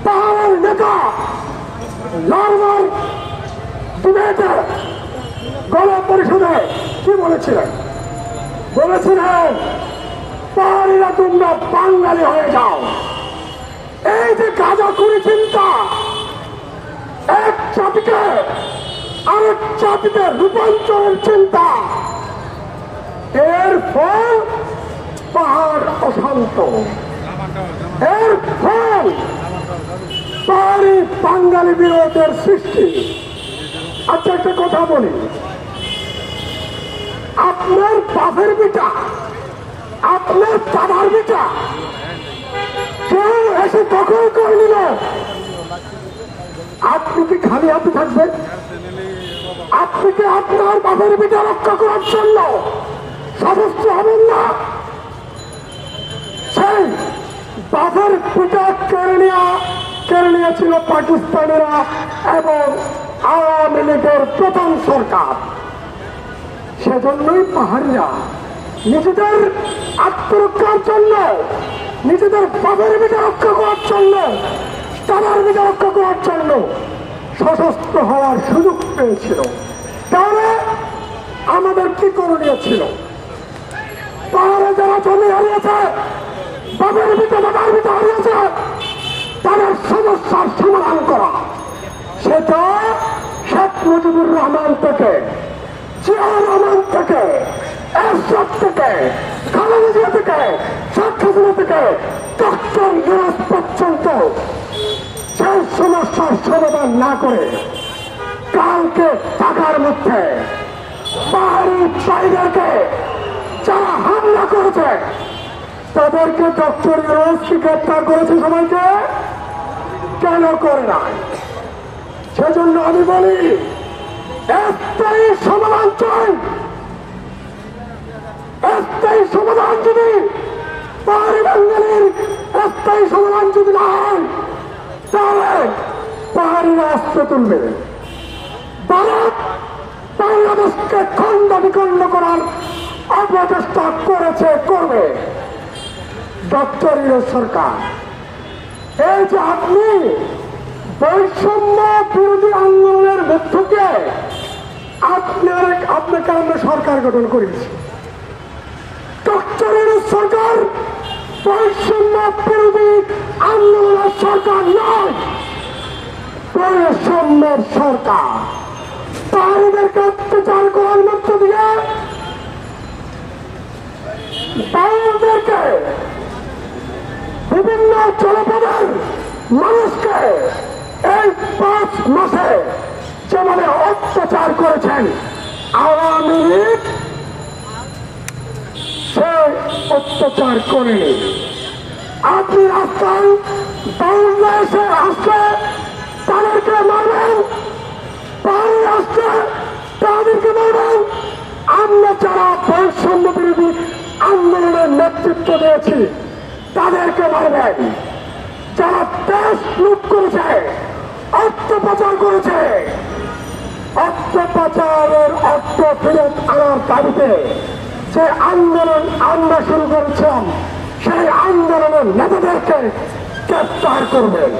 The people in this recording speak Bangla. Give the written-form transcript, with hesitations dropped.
পাহাড়ের নেতা নরমাল ডিবেটে গণ পরিষদে কি বলেছিলেন? বলেছিলেন পাহাড়িরা তোমরা বাঙালি হয়ে যাও। এই যে গাঁজাখুরি চিন্তা, এক জাতিকে আরেক জাতিতে রূপান্তরের চিন্তা, এর ফল পাহাড় অশান্ত, এর ফল পাহাড়ি বাঙালি বিরোধের সৃষ্টি। আচ্ছা একটা কথা বলি, আপনার বাপের বিটা, আপনার দাদার বিটা কেউ এসে দখল করে নিল, আপনি কি খালি হাতে থাকবেন? আপনি কি আপনার বাপের বিটা রক্ষা করার জন্য সদস্য হবেন না? সেই বাপের পিতা কেড়ে নিয়েছিল পাকিস্তানিরা এবং আওয়ামী লীগের প্রথম সরকার। সেজন্যই পাহাড়িরা নিজেদের আত্মরক্ষার জন্য, নিজেদের বাপের বিটা রক্ষা করার জন্য, তাদের বিটা রক্ষা করার জন্য সশস্ত্র হওয়ার সুযোগ পেয়েছিল। তাহলে আমাদের কি করণীয় ছিল? পাহাড়ে যারা জমি হারিয়েছে, বাপের বিটা দাদার বিটা হারিয়েছে, তাদের সমস্যার সমাধান করা। সেটা শেখ মুজিবুর রহমান থেকে, জিয়াউর রহমান থেকে, এরশাদ থেকে, খালেদা জিয়া থেকে, শেখ হাসিনা থেকে ডক্টর ইউনূস পর্যন্ত সেই সমস্যার সমাধান না করে কালকে ঢাকার মধ্যে পাহাড়ি ভাইদেরকে যারা হামলা করেছে তাদেরকে ডক্টর ইউনূস কি গ্রেপ্তার করেছে? সবাইকে কেন করে নাই? সেজন্য আমি বলি একটাই সমাধান চাই। একটাই সমাধান যদি পাহাড়ি বাঙালির একটাই সমাধান যদি না হয়, তাহলে পাহাড়িরা অস্ত্র তুলবে। ভারত বাংলাদেশকে খণ্ড বিখণ্ড করার অপচেষ্টা করেছে, করবে ডক্টর ইউনূস সরকার। এই যে আপনি বৈষম্য বিরোধী আন্দোলনের মধ্যে আপনাকে আমরা সরকার গঠন করেছি। ডক্টর ইউনূস সরকার বৈষম্য বিরোধী আন্দোলনের সরকার নয়, বৈষম্যের সরকার। পাহাড়িদেরকে অত্যাচার করার মধ্য দিয়ে বাঙালিদেরকে, বিভিন্ন জনপদের মানুষকে এই 5 মাসে যেভাবে অত্যাচার করেছেন আওয়ামী লীগ, সে অত্যাচার করেনি। আপনি রাস্তায় বাংলাদেশে আসলে তাদেরকে মারবেন, পাহাড়ি আসলে তাদেরকে মারবেন। আমরা যারা বৈষম্য বিরোধী আন্দোলনের নেতৃত্ব দিয়েছি তাদেরকে মারবেন। যারা দেশ লুট করেছে, অর্থ পাচার করেছে, অর্থ পাচারের অর্থ ফেরত আনার দাবিতে যে আন্দোলন আমরা শুরু করেছিলাম, সেই আন্দোলনের নেতাদেরকে গ্রেফতার করবেন।